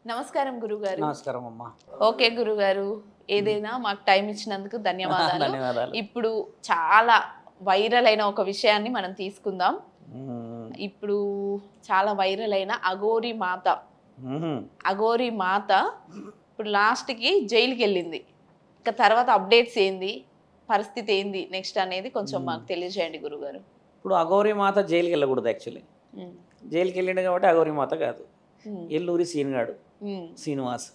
నమస్కారం గురుగారు. నమస్కారం అమ్మా. ఓకే గురుగారు. ఏదైనా మాకు టైం ఇచ్చినందుకు ధన్యవాదాలు. ధన్యవాదాలు. ఇప్పుడు చాలా వైరల్ అయిన ఒక విషయాన్ని మనం తీసుకుందాం. ఇప్పుడు చాలా వైరల్ అయిన అఘోరి మాత. అఘోరి మాత ఇప్పుడు లాస్ట్‌కి జైలుకి వెళ్ళింది. ఇక తర్వాత అప్డేట్స్ ఏంది, పరిస్థితి ఏంది నెక్స్ట్ అనేది కొంచెం మాకు తెలియజేయండి గురుగారు. ఇప్పుడు అఘోరి మాత జైలుకి వెళ్ళకూడదు యాక్చువల్లీ. జైలుకి వెళ్ళిండు కాబట్టి అఘోరి మాత కాదు. ఎల్లూరి సీనుగాడు శ్రీనివాస్.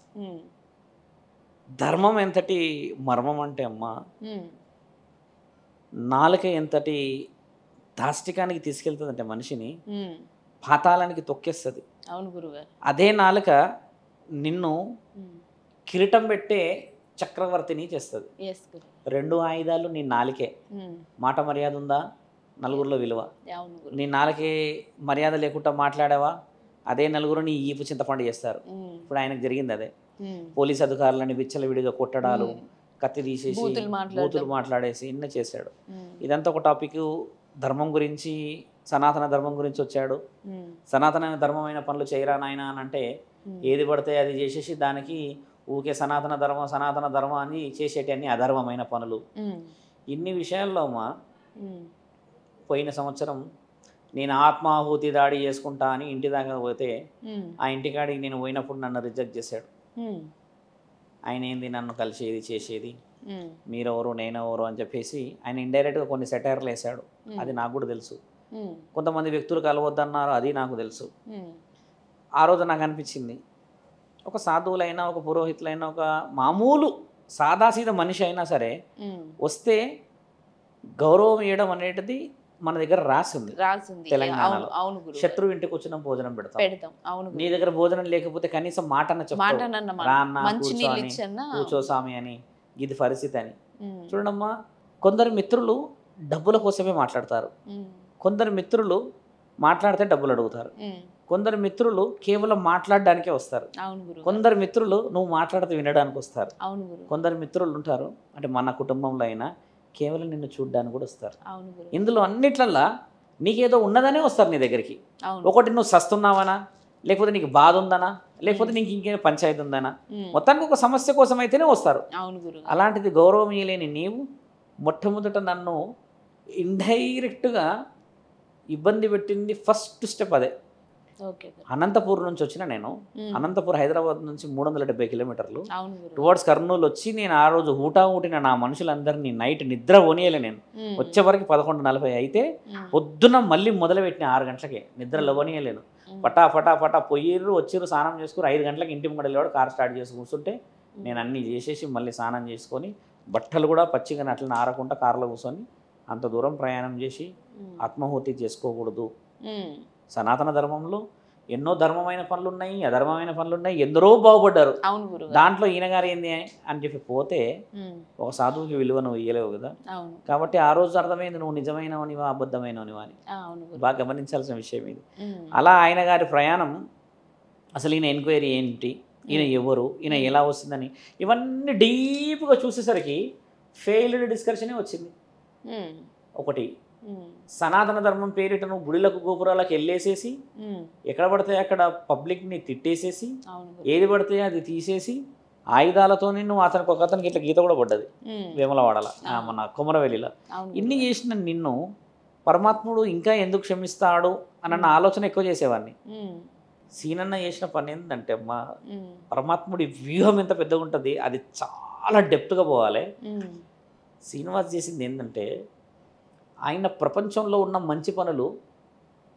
ధర్మం ఎంతటి మర్మం అంటే అమ్మా, నాలుక ఎంతటి దాష్టికానికి తీసుకెళ్తుందంటే మనిషిని పాతాళానికి తొక్కేస్తుంది. అవును గురుగారు. అదే నాలుక నిన్ను కిరీటం పెట్టే చక్రవర్తిని చేస్తుంది. రెండు ఆయుధాలు నీ నాలుకే. మాట మర్యాద ఉందా, నలుగురిలో విలువ. నీ నాలుకే మర్యాద లేకుండా మాట్లాడావా, అదే నలుగురు నీ ఈపు చింతపండు చేస్తారు. ఇప్పుడు ఆయనకు జరిగింది అదే. పోలీస్ అధికారులని విచ్చలవిడిగా కొట్టడాలు, కత్తి తీసేసి బూతులు మాట్లాడేసి ఇన్ని చేశాడు. ఇదంతా ఒక టాపిక్. ధర్మం గురించి, సనాతన ధర్మం గురించి వచ్చాడు. సనాతన ధర్మమైన పనులు చేయరా నాయన అని అంటే ఏది పడితే అది చేసేసి దానికి ఊకే సనాతన ధర్మం అని చేసేటి అన్ని అధర్మమైన పనులు. ఇన్ని విషయాల్లో అమ్మా, పోయిన సంవత్సరం నేను ఆత్మాహుతి దాడి చేసుకుంటా అని ఇంటి దాకా పోతే ఆ ఇంటికాడికి నేను పోయినప్పుడు నన్ను రిజెక్ట్ చేశాడు. ఆయన ఏంది నన్ను కలిసేది చేసేది, మీరెవరు నేనెవరు అని చెప్పేసి ఆయన ఇండైరెక్ట్గా కొన్ని సెటైర్లు వేశాడు. అది నాకు కూడా తెలుసు. కొంతమంది వ్యక్తులు కలవద్దన్నారు, అది నాకు తెలుసు. ఆ రోజు నాకు అనిపించింది, ఒక సాధువులైనా, ఒక పురోహితులైనా, ఒక మామూలు సాదాసీద మనిషి అయినా సరే వస్తే గౌరవం ఇవ్వడం అనేది మన దగ్గర రాసింది తెలంగాణలో. శత్రువు ఇంటికి వచ్చిన భోజనం పెడతాం. నీ దగ్గర భోజనం లేకపోతే కనీసం మాటన కూర్చో స్వామి అని, ఇది పరిస్థితి అని. చూడమ్మా, కొందరు మిత్రులు డబ్బుల కోసమే మాట్లాడతారు, కొందరు మిత్రులు మాట్లాడితే డబ్బులు అడుగుతారు, కొందరు మిత్రులు కేవలం మాట్లాడడానికే వస్తారు, కొందరు మిత్రులు నువ్వు మాట్లాడితే వినడానికి వస్తారు, కొందరు మిత్రులు ఉంటారు అంటే మన కుటుంబంలో అయినా కేవలం నిన్ను చూడడానికి కూడా వస్తారు. ఇందులో అన్నిట్లల్లా నీకేదో ఉన్నదనే వస్తారు నీ దగ్గరికి. ఒకటి నువ్వు సస్తున్నావనా, లేకపోతే నీకు బాధ ఉందనా, లేకపోతే నీకు ఇంకేదో పంచాయతీ ఉందనా, మొత్తానికి ఒక సమస్య కోసం అయితేనే వస్తారు. అలాంటిది గౌరవం ఇవ్వలేని నీవు మొట్టమొదట నన్ను ఇండైరెక్ట్గా ఇబ్బంది పెట్టింది. ఫస్ట్ స్టెప్ అదే. అనంతపూర్ నుంచి వచ్చిన నేను, అనంతపూర్ హైదరాబాద్ నుంచి 370 కిలోమీటర్లు టువర్డ్స్ కర్నూలు వచ్చి నేను ఆ రోజు ఊటిన నా మనుషులందరినీ నైట్ నిద్ర పోనీయలే. నేను వచ్చే వరకు 11:40 అయితే పొద్దున మళ్ళీ మొదలుపెట్టిన 6 గంటలకే నిద్ర లవనీయలేను. పటా పొయ్యిర్రు, వచ్చిర్రు, స్నానం చేసుకుని 5 గంటలకు ఇంటి ముంగడలేవాడు కార్ స్టార్ట్ చేసి కూర్చుంటే నేను అన్నీ చేసేసి మళ్ళీ స్నానం చేసుకొని బట్టలు కూడా పచ్చిగా అట్లా ఆరకుండా కారులో కూర్చొని అంత దూరం ప్రయాణం చేసి ఆత్మాహుతి చేసుకోకూడదు. సనాతన ధర్మంలో ఎన్నో ధర్మమైన పనులు ఉన్నాయి, అధర్మమైన పనులు ఉన్నాయి, ఎందరో బాగుపడ్డారు. దాంట్లో ఈయన గారు ఏంది అని చెప్పి పోతే ఒక సాధువుకి విలువ నువ్వు ఇయ్యలేవు కదా. కాబట్టి ఆ రోజు అర్థమైంది నువ్వు నిజమైనవనివా అబద్ధమైనవనివా అని. బాగా గమనించాల్సిన విషయం ఇది. అలా ఆయన గారి ప్రయాణం, అసలు ఈయన ఎంక్వైరీ ఏంటి, ఈయన ఎవరు, ఈయన ఎలా వస్తుందని ఇవన్నీ డీప్గా చూసేసరికి ఫెయిల్డ్ డిస్కషనే వచ్చింది. ఒకటి, సనాతన ధర్మం పేరిట నువ్వు గుడిలకు గోపురాలకు వెళ్ళేసేసి ఎక్కడ పడితే అక్కడ పబ్లిక్ని తిట్టేసేసి ఏది పడితే అది తీసేసి ఆయుధాలతో నువ్వు అతనికి ఇట్లా గీత కూడా పడ్డది వేములవాడల, మన కొమరవెల్లిలో. ఇన్ని చేసిన నిన్ను పరమాత్ముడు ఇంకా ఎందుకు క్షమిస్తాడు అన్న ఆలోచన ఎక్కువ చేసేవాడిని. సీనన్న చేసిన పని ఏంటంటే అమ్మా, పరమాత్ముడి వ్యూహం ఎంత పెద్దగా ఉంటుంది, అది చాలా డెప్త్గా పోవాలి. శ్రీనివాస్ చేసింది ఏంటంటే, ఆయన ప్రపంచంలో ఉన్న మంచి పనులు,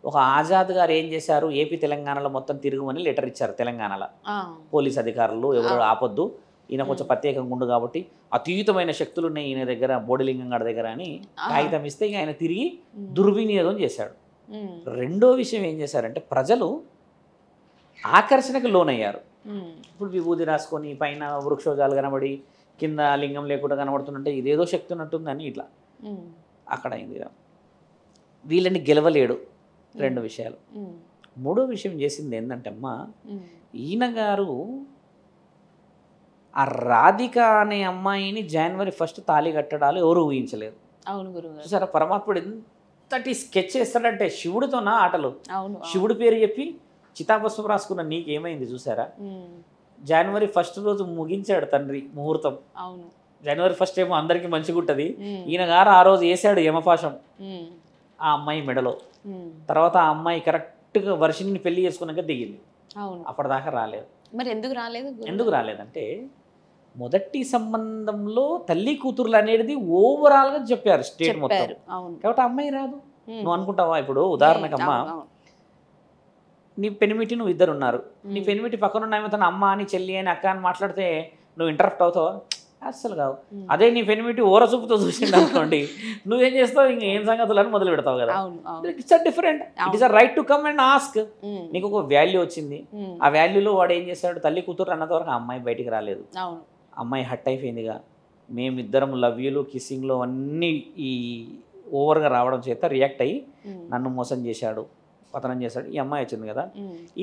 ఒక ఆజాద్ గారు ఏం చేశారు, ఏపీ తెలంగాణలో మొత్తం తిరుగుమని లెటర్ ఇచ్చారు. తెలంగాణలో పోలీస్ అధికారులు ఎవరు ఆపొద్దు, ఈయన కొంచెం ప్రత్యేకంగా ఉండు కాబట్టి అతీతమైన శక్తులు ఉన్నాయి ఈయన దగ్గర, బోడిలింగం గారి దగ్గర అని కాగితం ఇస్తే ఆయన తిరిగి దుర్వినియోగం చేశాడు. రెండో విషయం ఏం చేశారంటే, ప్రజలు ఆకర్షణకు లోనయ్యారు. ఇప్పుడు విభూది రాసుకొని పైన వృక్షోజాలు కనబడి కింద లింగం లేకుండా కనబడుతుంటే ఇదేదో శక్తి ఉన్నట్టుందని ఇట్లా అక్కడ అయింది. వీళ్ళని గెలవలేడు. రెండు విషయాలు. మూడో విషయం చేసింది ఏంటంటే అమ్మా, ఈయన గారు ఆ రాధిక అనే అమ్మాయిని జనవరి 1 తాళి కట్టడాలు ఎవరు ఊహించలేదు. చూసారా, పరమాత్ముడు ఎంతటి స్కెచ్ చేస్తాడంటే, శివుడితోనా ఆటలు, శివుడి పేరు చెప్పి చితాభస్మం రాసుకున్న నీకేమైంది చూసారా? జనవరి 1 రోజు ముగించాడు తండ్రి ముహూర్తం. అవును. జనవరి 1 ఏమో అందరికీ మంచిగా ఉంటుంది, ఈయన గారు ఆ రోజు వేసాడు యమపాశం ఆ అమ్మాయి మెడలో. తర్వాత ఆ అమ్మాయి కరెక్ట్గా వర్షిని పెళ్లి చేసుకున్నాక దిగింది. అవును. అప్పటిదాకా రాలేదు. మరి ఎందుకు రాలేదు? ఎందుకు రాలేదంటే మొదటి సంబంధంలో తల్లి కూతుర్లు అనేది ఓవరాల్గా చెప్పారు స్టేట్ మొత్తం. కాబట్టి అమ్మాయి రాదు. నువ్వు అనుకుంటావా ఇప్పుడు ఉదాహరణకమ్మా, నీ పెనిమిటి నువ్వు ఇద్దరు ఉన్నారు, నీ పెనిమిటి పక్కన ఉన్న తన అమ్మ అని చెల్లి అని అక్క అని మాట్లాడితే నువ్వు ఇంటరప్ట్ అవుతావా? అస్సలు కావు. అదే నీ పెనిమిటి ఓరచూపుతో చూసిండు అనుకోండి, నువ్వేం చేస్తావు? ఇంక ఏం సంగతులు అని మొదలు పెడతావు కదా. It's a different, it is a right to come and ask. నీకు ఒక వాల్యూ వచ్చింది, ఆ వాల్యూలో వాడు ఏం చేశాడు? తల్లి కూతురు అన్నంత వరకు ఆ అమ్మాయి బయటికి రాలేదు. అమ్మాయి హట్ అయిపోయిందిగా. మేమిద్దరం లవ్ యూలు కిస్సింగ్లో అన్నీ ఈ ఓవర్గా రావడం చేత రియాక్ట్ అయ్యి నన్ను మోసం చేశాడు, పతనం చేశాడు. ఈ అమ్మాయి వచ్చింది కదా.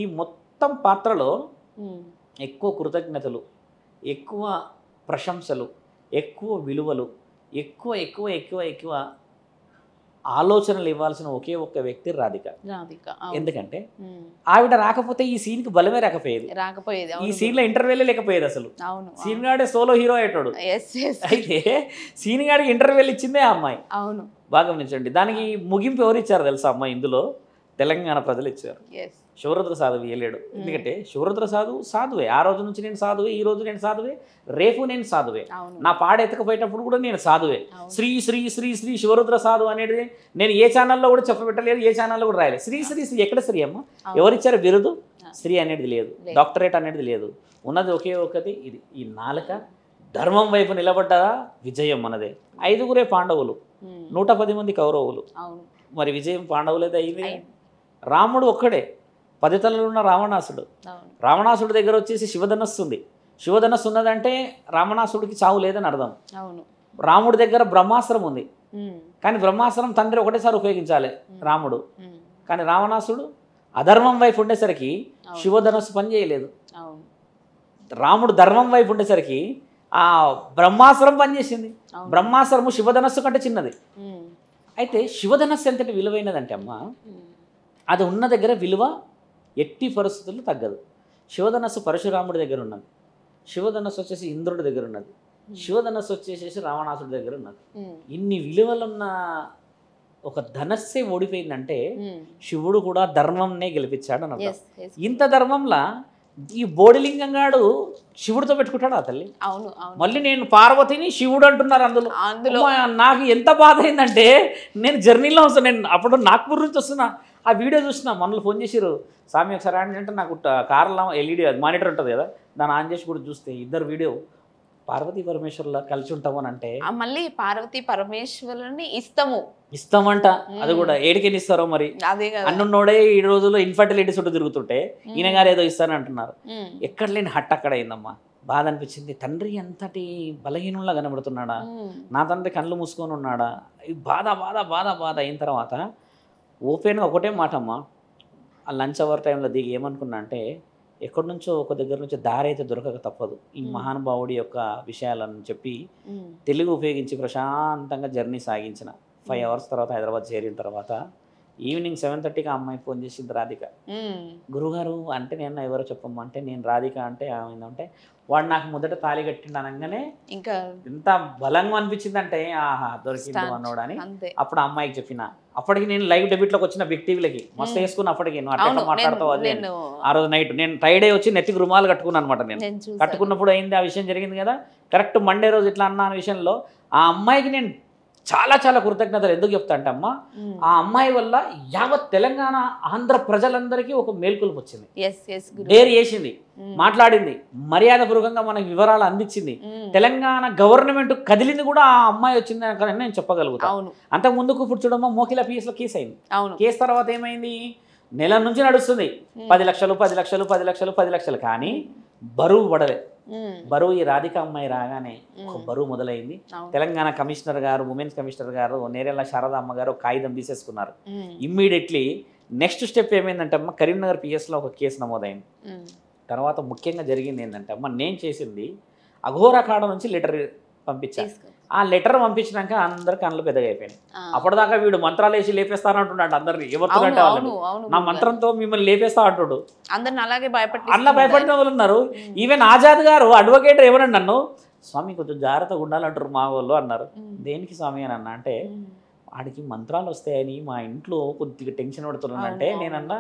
ఈ మొత్తం పాత్రలో ఎక్కువ కృతజ్ఞతలు, ఎక్కువ ప్రశంసలు, ఎక్కువ విలువలు, ఎక్కువ ఎక్కువ ఎక్కువ ఎక్కువ ఆలోచనలు ఇవ్వాల్సిన ఒకే ఒక్క వ్యక్తి రాధిక. ఎందుకంటే ఆవిడ రాకపోతే ఈ సీన్కి బలమే రాకపోయేది. ఈ సీన్లో ఇంటర్వ్యూలే లేకపోయేది అసలు. సీన్ గాడే సోలో హీరో అయ్యేటోడు. అయితే సీన్ గాడికి ఇంటర్వ్యూలు ఇచ్చిందే ఆ అమ్మాయి. బాగా గమనించండి. దానికి ముగింపు ఎవరు ఇచ్చారు తెలుసా అమ్మాయి? ఇందులో తెలంగాణ ప్రజలు ఇచ్చారు. శివరుద్ర సాధువు ఇవ్వలేడు. ఎందుకంటే శివరుద్ర సాధువు సాధువే. ఆ రోజు నుంచి నేను సాధువే, ఈ రోజు నేను సాధువే, రేపు నేను సాధువే. నా పాడ ఎత్తకపోయేటప్పుడు కూడా నేను సాధువే. శ్రీ శ్రీ శ్రీ శ్రీ శివరుద్ర సాధువు అనేది నేను ఏ ఛానల్లో కూడా చెప్పబెట్టలేదు, ఏ ఛానల్లో కూడా రాయలేదు. శ్రీ శ్రీ శ్రీ ఎక్కడ శ్రీ అమ్మ? ఎవరిచ్చారు బిరుదు? శ్రీ అనేది లేదు, డాక్టరేట్ అనేది లేదు. ఉన్నది ఒకే ఒకటి, ఇది. ఈ నాలుక ధర్మం వైపు నిలబడ్డదా విజయం మనదే. 5గురే పాండవులు, 110 మంది కౌరవులు. మరి విజయం పాండవులైతే అయింది. రాముడు ఒక్కడే, 10 తలలు ఉన్న రావణాసుడు. రావణాసుడి దగ్గర వచ్చేసి శివధనస్సు ఉంది. శివధనస్సు ఉన్నదంటే రావణాసుడికి చావు లేదని అర్థం. రాముడి దగ్గర బ్రహ్మాస్త్రం ఉంది, కానీ బ్రహ్మాస్త్రం తండ్రి ఒకటేసారి ఉపయోగించాలి రాముడు. కానీ రావణాసుడు అధర్మం వైపు ఉండేసరికి శివధనస్సు పనిచేయలేదు. రాముడు ధర్మం వైపు ఉండేసరికి ఆ బ్రహ్మాస్త్రం పనిచేసింది. బ్రహ్మాస్త్రము శివధనస్సు కంటే చిన్నది. అయితే శివధనస్సు ఎంతటి విలువైనదంటే అమ్మ, అది ఉన్న దగ్గర విలువ ఎట్టి పరిస్థితుల్లో తగ్గదు. శివధనస్సు పరశురాముడి దగ్గర ఉన్నది, శివధనస్సు వచ్చేసి ఇంద్రుడి దగ్గర ఉన్నది, శివధనస్సు వచ్చేసేసి రావణాసుడి దగ్గర ఉన్నది. ఇన్ని విలువలున్న ఒక ధనస్సే ఓడిపోయిందంటే శివుడు కూడా ధర్మంనే గెలిపించాడు అని అర్థం. ఇంత ధర్మంలా ఈ బోడిలింగంగాడు శివుడితో పెట్టుకుంటాడు ఆ తల్లి. మళ్ళీ నేను పార్వతిని శివుడు అంటున్నారు అందులో. నాకు ఎంత బాధ అయిందంటే, నేను జర్నీలో వస్తాను, నేను అప్పుడు నాగ్పూర్ నుంచి వస్తున్నా, ఆ వీడియో చూసిన మనల్ని ఫోన్ చేసిరు, స్వామి ఒకసారి అంటే నాకు కార్లో ఎల్ఈడి మానిటర్ ఉంటుంది కదా, దాన్ని ఆన్ చేసి కూడా చూస్తే ఇద్దరు వీడియో పార్వతీ పరమేశ్వర్లో కలిసి ఉంటాము అని అంటే, మళ్ళీ పార్వతీ పరమేశ్వరుని ఇస్తామంట. అది కూడా ఏడికెళ్ళి ఇస్తారో మరి. అన్నున్నోడే ఈ రోజుల్లో ఇన్ఫర్టిలిటీ చుట్టూ తిరుగుతుంటే ఈయన గారు ఏదో ఇస్తారని అంటున్నారు. ఎక్కడ లేని హట్ అక్కడ అయిందమ్మా. బాధ అనిపించింది. తండ్రి ఎంతటి బలహీనంలా కనబడుతున్నాడా, నా తండ్రి కళ్ళు మూసుకొని ఉన్నాడా. బాధ బాధ బాధ బాధ అయిన తర్వాత ఓపెన్గా ఒకటే మాట అమ్మా, ఆ లంచ్ అవర్ టైంలో దిగి ఏమనుకున్నా అంటే, ఎక్కడి నుంచో ఒక దగ్గర నుంచి దారి అయితే దొరకక తప్పదు ఈ మహానుభావుడి యొక్క విషయాలను చెప్పి తెలుగు ఉపయోగించి ప్రశాంతంగా జర్నీ సాగించిన. 5 అవర్స్ తర్వాత హైదరాబాద్ చేరిన తర్వాత ఈవినింగ్ 7:30కి ఆ అమ్మాయి ఫోన్ చేసింది, రాధిక. గురుగారు అంటే నేను ఎవరో చెప్పమ్మా అంటే, నేను రాధిక అంటే ఏమైందంటే, వాడు నాకు మొదట తాళి కట్టిండు అనగానే ఇంకా ఎంత బలంగా అనిపించింది అంటే, ఆహా దొరికిండు అన్నోడు అని. అప్పుడు ఆ అమ్మాయికి చెప్పిన. అప్పటికి నేను లైవ్ డెబ్యూట్లోకి వచ్చిన బిగ్ టీవీలకి మస్తు వేసుకుని, అప్పటికి నువ్వు అట్లా మాట్లాడుతావు అది. ఆ రోజు నైట్ నేను ఫ్రైడే వచ్చి నెత్తికి రుమాలు కట్టుకున్నాను అనమాట. నేను కట్టుకున్నప్పుడు అయింది ఆ విషయం జరిగింది కదా. కరెక్ట్ మండే రోజు ఇట్లా అన్న విషయంలో ఆ అమ్మాయికి నేను చాలా చాలా కృతజ్ఞతలు ఎందుకు చెప్తా అంటే అమ్మ, ఆ అమ్మాయి వల్ల యావత్ తెలంగాణ ఆంధ్ర ప్రజలందరికీ ఒక మేల్కొలుపు వచ్చింది. డేర్ చేసింది, మాట్లాడింది, మర్యాదపూర్వకంగా మనకి వివరాలు అందించింది. తెలంగాణ గవర్నమెంట్ కదిలింది కూడా ఆ అమ్మాయి వచ్చింది అని నేను చెప్పగలుగుతాను. అంతకు ముందుకు ఇప్పుడు చూడమ్మా, మోకిలా పిఎస్లో కేసు అయింది. కేసు తర్వాత ఏమైంది, నెల నుంచి నడుస్తుంది. 10 లక్షలు 10 లక్షలు 10 లక్షలు 10 లక్షలు, కానీ బరువు పడలే. బరువు ఈ రాధిక అమ్మాయి రాగానే ఒక బరువు మొదలైంది. తెలంగాణ కమిషనర్ గారు, ఉమెన్స్ కమిషనర్ గారు, నేరెళ్ళ శారదా అమ్మ గారు కాగితం తీసేసుకున్నారు. ఇమ్మీడియట్లీ నెక్స్ట్ స్టెప్ ఏమైందంటే అమ్మ, కరీంనగర్ పిఎస్లో ఒక కేసు నమోదైంది. తర్వాత ముఖ్యంగా జరిగింది ఏంటంటే అమ్మ, నేను చేసింది అఘోరా కాడ నుంచి లెటర్ పంపించాను. ఆ లెటర్ పంపించినాక అందరు కళ్ళు పెద్దగా అయిపోయినాయి. అప్పటిదాకా వీడు మంత్రాలు వేసి లేపేస్తానంటున్నాడు అందరినీ, ఎవరితోనంటే వాళ్ళు నా మంత్రంతో మిమ్మల్ని లేపేస్తా అంటుడు. అందరిని అలాగే అలా భయపడిన వాళ్ళు ఉన్నారు. ఈవెన్ ఆజాద్ గారు అడ్వకేట్ ఏమన్నా నన్ను స్వామి కొంచెం జాగ్రత్తగా ఉండాలంటారు మా వాళ్ళు అన్నారు. దేనికి స్వామి అని అన్న అంటే వాడికి మంత్రాలు వస్తాయని మా ఇంట్లో కొద్దిగా టెన్షన్ పడుతున్నానంటే నేనన్నా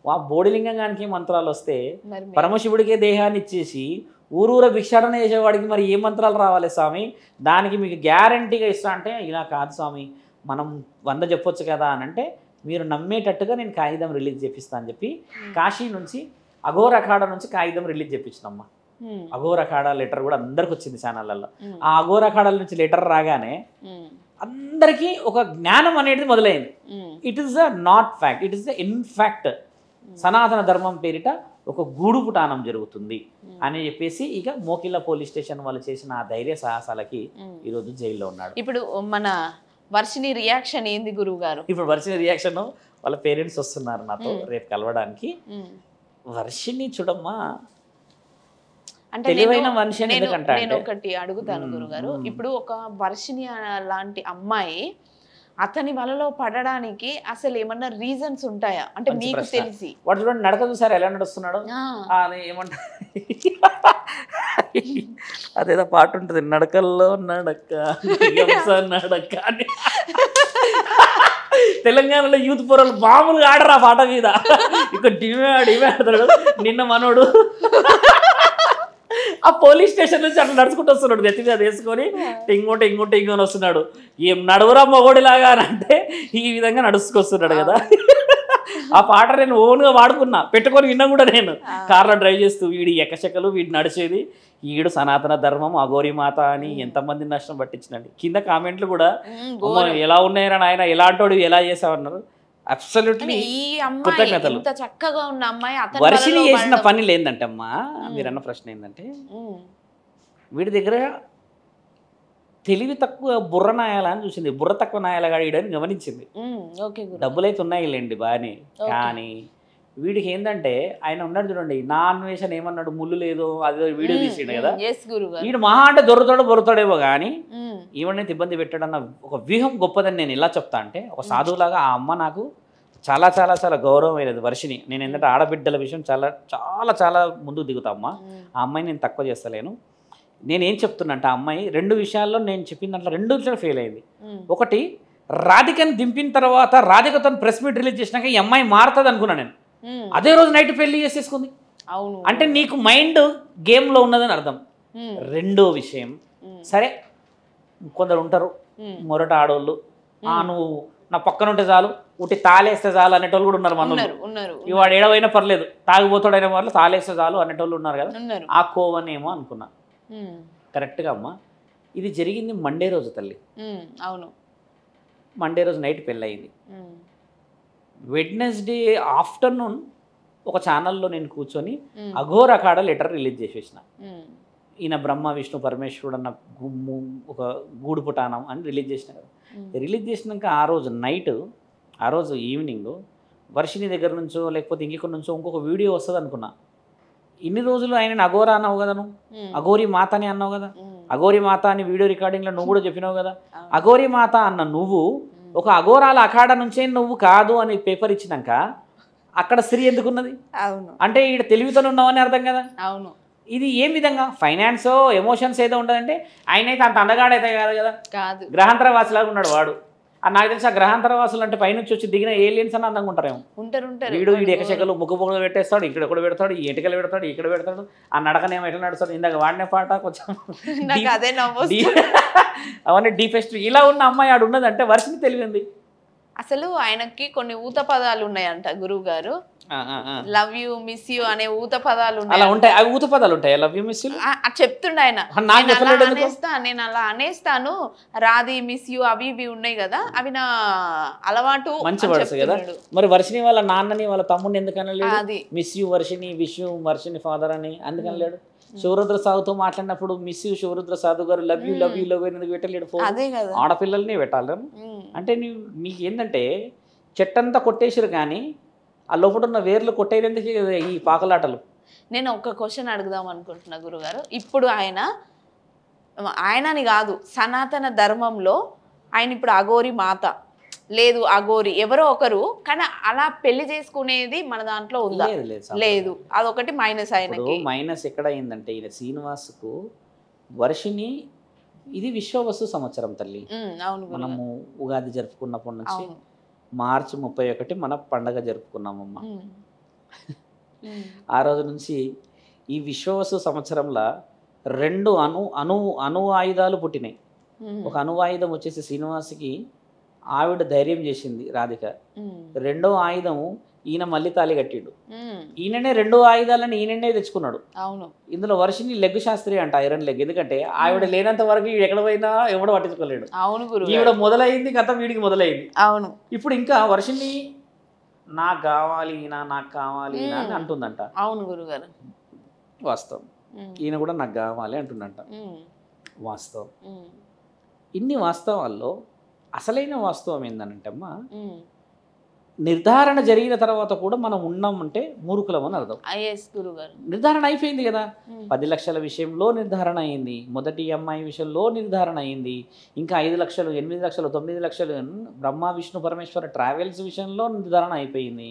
ఆ బోడిలింగానికి మంత్రాలు వస్తే పరమశివుడికే దేహాన్ని ఇచ్చేసి ఊరూర భిక్షాటన చేసేవాడికి మరి ఏ మంత్రాలు రావాలి స్వామి, దానికి మీకు గ్యారంటీగా ఇస్తా అంటే ఇలా కాదు స్వామి మనం 100 చెప్పొచ్చు కదా అని అంటే మీరు నమ్మేటట్టుగా నేను కాగితం రిలీజ్ చేపిస్తా అని చెప్పి కాశీ నుంచి అఘోర్ అఖాడా నుంచి కాగితం రిలీజ్ చేపించినమ్మా. అఘోర్ అఖాడా లెటర్ కూడా అందరికి వచ్చింది ఛానళ్ళల్లో. ఆ అఘోర్ అఖాడాల నుంచి లెటర్ రాగానే అందరికీ ఒక జ్ఞానం అనేది మొదలైంది. It is a not fact, it is the in fact సనాతన ధర్మం పేరిట ఒక గూడు పుటానం జరుగుతుంది అని చెప్పేసి ఇక మోకిళ్ళ పోలీస్ స్టేషన్ వాళ్ళు చేసిన ఆ ధైర్య సాహసాలకి ఈరోజు జైల్లో ఉన్నాడు. ఇప్పుడు మన వర్షిని రియాక్షన్ ఏంది గురువు గారు? ఇప్పుడు వర్షిని రియాక్షన్ వాళ్ళ పేరెంట్స్ వస్తున్నారు నాతో రేపు కలవడానికి. వర్షిని చూడమ్మా అంటే తెలివైన మనిషి. నేను ఒకటి అడుగుతాను గురుగారు, ఇప్పుడు ఒక వర్షిని లాంటి అమ్మాయి అతని వలలో పడడానికి అసలు ఏమన్నా రీజన్స్ ఉంటాయా అంటే మీకు తెలిసి? వాడు చూడండి నడక చూసారా ఎలా నడుస్తున్నాడు, ఏమంటారు అదేదో పాట ఉంటుంది నడకల్లో నడక నడక అని. తెలంగాణలో యూత్ పోరలు మామూలుగా ఆడరు ఆ పాట మీద, ఇక డిమే ఆడతాడు. నిన్న మనోడు ఆ పోలీస్ స్టేషన్ నుంచి అట్లా నడుచుకుంటూ వస్తున్నాడు, నెత్తి మీద వేసుకొని టింగు అని వస్తున్నాడు. ఏం నడువురా మొగోడిలాగా అని అంటే ఈ విధంగా నడుచుకొస్తున్నాడు కదా. ఆ పాట నేను ఓన్గా వాడుకున్నా, పెట్టుకొని విన్నా కూడా నేను కార్లో డ్రైవ్ చేస్తూ. వీడి ఎక్కచెక్కలు వీడి నడిచేది, ఈడు సనాతన ధర్మం అఘోరి మాత అని ఎంతమంది నష్టం పట్టించినండి. కింద కామెంట్లు కూడా ఎలా ఉన్నాయరా నాయన, ఎలాంటోడు ఎలా చేసావన్నారు. అబ్సల్యూట్లీ కృతజ్ఞతలు. చక్కగా ఉన్న అమ్మాయి వర్షిని చేసిన పని లేదంటే అమ్మా మీరన్న ప్రశ్న ఏంటంటే వీడి దగ్గర తెలివి తక్కువ బుర్ర నాయాలని చూసింది, బుర్ర తక్కువ నాయాలగాడని గమనించింది. డబ్బులైతే ఉన్నాయిలేండి బాగానే, కానీ వీడికి ఏంటంటే ఆయన ఉన్నాడు చూడండి నా అన్వేషణ ఏమన్నాడు ముళ్ళు లేదు అదే వీడియో తీసిండు కదా. వీడు మహా అంటే బొరుతాడేమో కానీ ఈవెనైతే ఇబ్బంది పెట్టాడన్న ఒక వ్యూహం గొప్పదని నేను ఇలా చెప్తా. అంటే ఒక సాధువులాగా ఆ అమ్మ నాకు చాలా చాలా చాలా గౌరవమైనది వర్షిని. నేను ఏంటంటే ఆడబిడ్డల విషయం చాలా చాలా చాలా ముందుకు దిగుతా అమ్మ. ఆ అమ్మాయిని నేను తక్కువ చేస్తలేను. నేనేం చెప్తున్నా అంటే ఆ అమ్మాయి 2 విషయాల్లో నేను చెప్పిన దాంట్లో 2 విషయాలు ఫెయిల్ అయింది. ఒకటి రాధికని దింపిన తర్వాత రాధికతో ప్రెస్ మీట్ రిలీజ్ చేసినాక ఈ అమ్మాయి మారుతుంది అనుకున్నా నేను. అదే రోజు నైట్ పెళ్లి చేసేసుకుంది. అంటే నీకు మైండ్ గేమ్లో ఉన్నదని అర్థం. రెండో విషయం, సరే కొందరు ఉంటారు మొరట ఆడోళ్ళు, నువ్వు నా పక్కన ఉంటే చాలు ఉట్టి తాళేస్తే చాలు అనేటోళ్ళు కూడా ఉన్నారు. మన వాడు ఏడవైనా పర్లేదు తాగిపోతాడైన వాళ్ళు తాళేస్తే చాలు అనేటోళ్ళు ఉన్నారు కదా. ఆ కోవనేమో అనుకున్నా. కరెక్ట్గా అమ్మా ఇది జరిగింది మండే రోజు తల్లి. అవును, మండే రోజు నైట్ పెళ్ళి అయింది. వెడ్నెస్డే ఆఫ్టర్నూన్ ఒక ఛానల్లో నేను కూర్చొని అఘోర్ అఖాడా లెటర్ రిలీజ్ చేసేసిన. ఈయన బ్రహ్మ విష్ణు పరమేశ్వరుడు అన్న ఒక గూడు పుటానం అని రిలీజ్ చేసిన కదా. రిలీజ్ చేసినాక ఆ రోజు నైట్ ఆ రోజు ఈవినింగ్ వర్షిని దగ్గర నుంచో లేకపోతే ఇంకొక నుంచో ఇంకొక వీడియో వస్తుంది అనుకున్నా. ఇన్ని రోజులు ఆయన అఘోరా అన్నావు కదా, నువ్వు అఘోరి మాత అని అన్నావు కదా, అఘోరి మాత అని వీడియో రికార్డింగ్లో నువ్వు కూడా చెప్పినావు కదా. అఘోరి మాత అన్న నువ్వు ఒక అఘోరాల అఖాడా నుంచే నువ్వు కాదు అని పేపర్ ఇచ్చినాక అక్కడ స్త్రీ ఎందుకున్నది? అంటే ఈడ తెలివితో ఉన్నావని అర్థం కదా. అవును, ఇది ఏం విధంగా ఫైనాన్సో ఎమోషన్స్ ఏదో ఉంటుందంటే ఆయన అయితే అంత అందగాడైతే కాదు కదా, కాదు గ్రహాంతర వాసిలాగా ఉన్నాడు వాడు. నాకు తెలిసి ఆ గ్రహాంతర వాసులు అంటే పైనుంచి వచ్చి దిగిన ఏలియన్స్ అని అందంగా ఉంటారేమో. వీడు ఎకశకలు ముక్కు పొగలు పెట్టేస్తాడు, ఇక్కడ కూడా పెడతాడు, ఈ ఎటుకలు పెడతాడు, ఇక్కడ పెడతాడు, ఆ నడకనేమో ఎట్లా నడుస్తాడు. ఇందాక వాడినే పాట కొంచెం అవన్నీ డీఫెస్ట్ ఇలా ఉన్న అమ్మాయి ఆడు ఉన్నదంటే వర్షిని తెలివింది. అసలు ఆయనకి కొన్ని ఊత పదాలు ఉన్నాయంట గురువు గారు. లవ్ యూ మిస్ యూ అనే ఊత పదాలు అలా ఉంటాయి. అవి ఊత పదాలు ఉంటాయి. లవ్ యూ మిస్ యూ చెప్తుండే ఆయన. నేను అలా అనేస్తాను, రాధి మిస్ యూ అవి ఇవి ఉన్నాయి కదా, అవి నా అలవాటు. మంచి వర్ష కదా. మరి వర్షిని వాళ్ళ నాన్నని వాళ్ళ తమ్ముడిని ఎందుకనలేడు? Miss you Varshini wish you Varshini father అని అందుకనలేడు? శివరుద్ర సాధుతో మాట్లాడినప్పుడు మిస్ యూ శివరుద్ర సాధు గారు love you love you love ఎందుకు పెట్టలేడు? ఆడపిల్లల్ని పెట్టాలి. అంటే నీకు ఏంటంటే చెట్టంతా కొట్టేసారు కానీ ఆ లోపల ఉన్న వేర్లు కొట్టేందుకు ఈ పాకలాటలు. నేను ఒక క్వశ్చన్ అడుగుదాం అనుకుంటున్నా గురుగారు. ఇప్పుడు ఆయన ఆయనని కాదు, సనాతన ధర్మంలో ఆయన ఇప్పుడు అఘోరి మాత లేదు, అఘోరి ఎవరో ఒకరు, కానీ అలా పెళ్లి చేసుకునేది మన దాంట్లో ఉందా? లేదు, అదొకటి మైనస్. ఆయనకి మైనస్ ఎక్కడ అయిందంటే ఈయన శ్రీనివాస్కు వర్షిని ఇది విశ్వవసు సంవత్సరం తల్లి. అవును, మనము ఉగాది జరుపుకున్నప్పటి నుంచి మార్చి 31 మన పండగ జరుపుకున్నామమ్మ. ఆ రోజు నుంచి ఈ విశ్వవసు సంవత్సరంలో 2 అణు ఆయుధాలు పుట్టినాయి. ఒక అణువాయుధం వచ్చేసి శ్రీనివాస్కి ఆవిడ ధైర్యం చేసింది రాధిక. 2వ ఆయుధం ఈయన మళ్ళీ తాళి కట్టిండు. ఈయననే 2 ఆయుధాలని ఈయననే తెచ్చుకున్నాడు. అవును, ఇందులో వర్షిని లెగ్ శాస్త్రి అంట, ఐరన్ లెగ్. ఎందుకంటే ఆవిడ లేనంత వరకు ఎక్కడ పోయినా ఎవడో పట్టించుకోలేడు. అవును గురు, ఈవిడ మొదలైంది కథ వీడికి మొదలైంది. అవును, ఇప్పుడు ఇంకా వర్షిని నాకు కావాలి నాకు కావాలి అని అంటుందంట. అవును గురుగారు, వాస్తవం. ఈయన కూడా నాకు కావాలి అంటుందంట. వాస్తవం. ఇన్ని వాస్తవాల్లో అసలైన వాస్తవం ఏంటంటే అమ్మా, నిర్ధారణ జరిగిన తర్వాత కూడా మనం ఉన్నామంటే మూర్ఖులం అని అర్థం. నిర్ధారణ అయిపోయింది కదా. 10 లక్షల విషయంలో నిర్ధారణ అయింది, మొదటి అమ్మాయి విషయంలో నిర్ధారణ అయింది, ఇంకా 5 లక్షలు 8 లక్షలు 9 లక్షలు బ్రహ్మ విష్ణు పరమేశ్వర ట్రావెల్స్ విషయంలో నిర్ధారణ అయిపోయింది.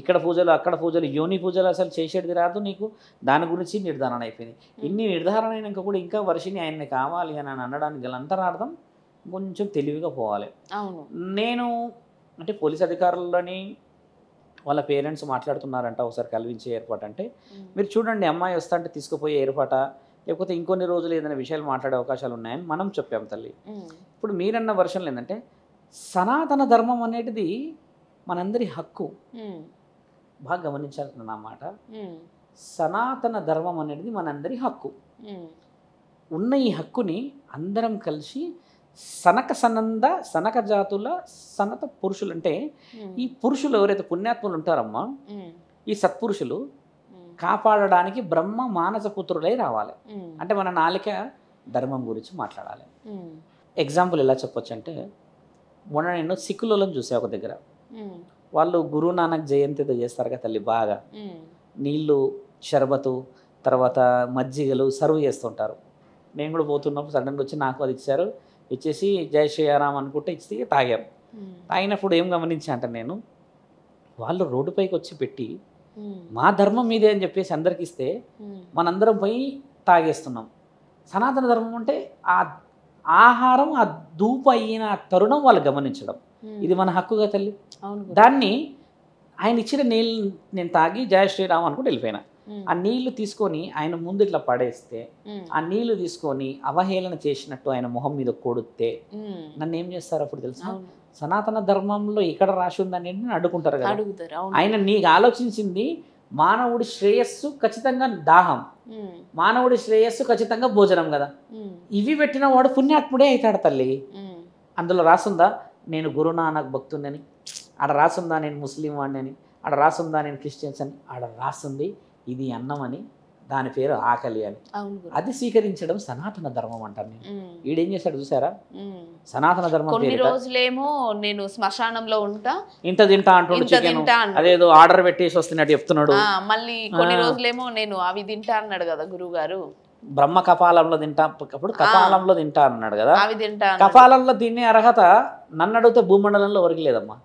ఇక్కడ పూజలు అక్కడ పూజలు యోని పూజలు అసలు చేసేది రాదు నీకు, దాని గురించి నిర్ధారణ అయిపోయింది. ఇన్ని నిర్ధారణ అయినాక కూడా ఇంకా వర్షిని ఆయన్ని కావాలి అని అనడానికి గల అంతరార్థం కొంచెం తెలివిగా పోవాలి. నేను అంటే పోలీస్ అధికారులని వాళ్ళ పేరెంట్స్ మాట్లాడుతున్నారంట, ఒకసారి కలిపించే ఏర్పాటు. అంటే మీరు చూడండి, అమ్మాయి వస్తా అంటే తీసుకుపోయే ఏర్పాట, లేకపోతే ఇంకొన్ని రోజులు ఏదైనా విషయాలు మాట్లాడే అవకాశాలు ఉన్నాయని మనం చెప్పాం తల్లి. ఇప్పుడు మీరన్న వర్షన్లు ఏంటంటే సనాతన ధర్మం అనేది మనందరి హక్కు. బాగా గమనించాల్సిన నా మాట, సనాతన ధర్మం అనేది మనందరి హక్కు. ఉన్న ఈ హక్కుని అందరం కలిసి సనక జాతుల సనత పురుషులు, అంటే ఈ పురుషులు ఎవరైతే పుణ్యాత్ములు ఉంటారమ్మా, ఈ సత్పురుషులు కాపాడడానికి బ్రహ్మ మానస పుత్రులై రావాలి. అంటే మన నాలిక ధర్మం గురించి మాట్లాడాలి. ఎగ్జాంపుల్ ఎలా చెప్పొచ్చు అంటే, మొన్న నేను సిక్కులను చూసా ఒక దగ్గర. వాళ్ళు గురు నానక్ జయంతితో చేస్తారు కదా తల్లి, బాగా నీళ్ళు షర్బతు తర్వాత మజ్జిగలు సర్వ్ చేస్తుంటారు. నేను కూడా పోతున్నప్పుడు సడన్గా వచ్చి నాకు అది ఇచ్చారు. ఇచ్చేసి జై శ్రీరామ్ అనుకుంటే ఇచ్చి తాగాం. తాగినప్పుడు ఏం గమనించా అంటే, నేను వాళ్ళు రోడ్డుపైకి వచ్చి పెట్టి మా ధర్మం మీదే అని చెప్పేసి అందరికి ఇస్తే మనందరం పోయి తాగేస్తున్నాం. సనాతన ధర్మం అంటే ఆ ఆహారం ఆ ధూప అయిన తరుణం వాళ్ళు గమనించడం, ఇది మన హక్కుగా తల్లి. దాన్ని ఆయన ఇచ్చిన నీళ్ళు నేను తాగి జయ శ్రీరామ్ అనుకుంటూ వెళ్ళిపోయినా. ఆ నీళ్లు తీసుకొని ఆయన ముందు ఇట్లా పడేస్తే, ఆ నీళ్లు తీసుకొని అవహేళన చేసినట్టు ఆయన మొహం మీద కొడితే నన్ను ఏం చేస్తారు అప్పుడు తెలుసా? సనాతన ధర్మంలో ఇక్కడ రాసి ఉందని అడ్డుకుంటారు కదా. ఆయన నీకు ఆలోచించింది మానవుడి శ్రేయస్సు ఖచ్చితంగా దాహం, మానవుడి శ్రేయస్సు ఖచ్చితంగా భోజనం కదా. ఇవి పెట్టిన వాడు పుణ్యాత్ముడే అవుతాడు తల్లి. అందులో రాసుందా నేను గురునానక్ భక్తుడని, ఆడ రాసుందా నేను ముస్లిం వాడిని అని, ఆడ రాసుందా నేను క్రిస్టియన్స్ అని, ఆడ రాసుంది ఇది అన్నం అని, దాని పేరు ఆకలి అని. అది స్వీకరించడం సనాతన ధర్మం అంటారు. నేను ఈడేం చేశాడు చూసారా? సనాతన ధర్మం కొన్ని రోజులేమో నేను శ్మశానంలో ఉంటా ఇంత తింటా అంటుండు, అదేదో ఆర్డర్ పెట్టేసి వస్తున్నట్టు చెప్తున్నాడు. మళ్ళీ కొన్ని రోజులేమో నేను అవి తింటా అన్నాడు కదా గురువు గారు. బ్రహ్మ కపాలంలో తింటా, అప్పుడు కపాలంలో తింటా అన్నాడు కదా. అవి తింటా, కపాలంలో తినే అర్హత నన్ను అడిగితే భూమండలంలో ఎవరికి లేదమ్మా.